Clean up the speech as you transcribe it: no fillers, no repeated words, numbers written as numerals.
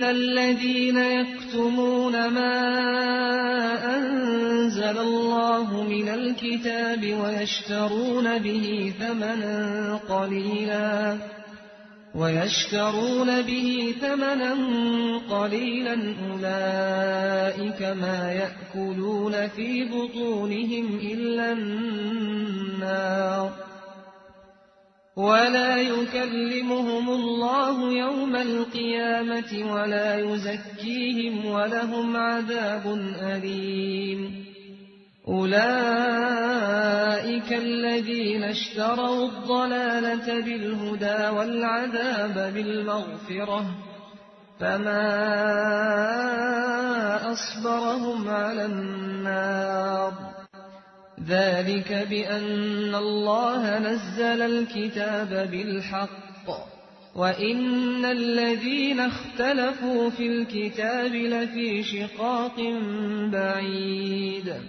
الذين يكتمون ما أنزل الله من الكتاب ويشترون به ثمنا قليلا أولئك ما يأكلون في بطونهم إلا النار ولا يكلمهم الله يوم القيامة ولا يزكيهم ولهم عذاب أليم أولئك الذين اشتروا الضلالة بالهدى والعذاب بالمغفرة فما أصبرهم على النار ذلك بأن الله نزل الكتاب بالحق وإن الذين اختلفوا في الكتاب لفي شقاق بعيد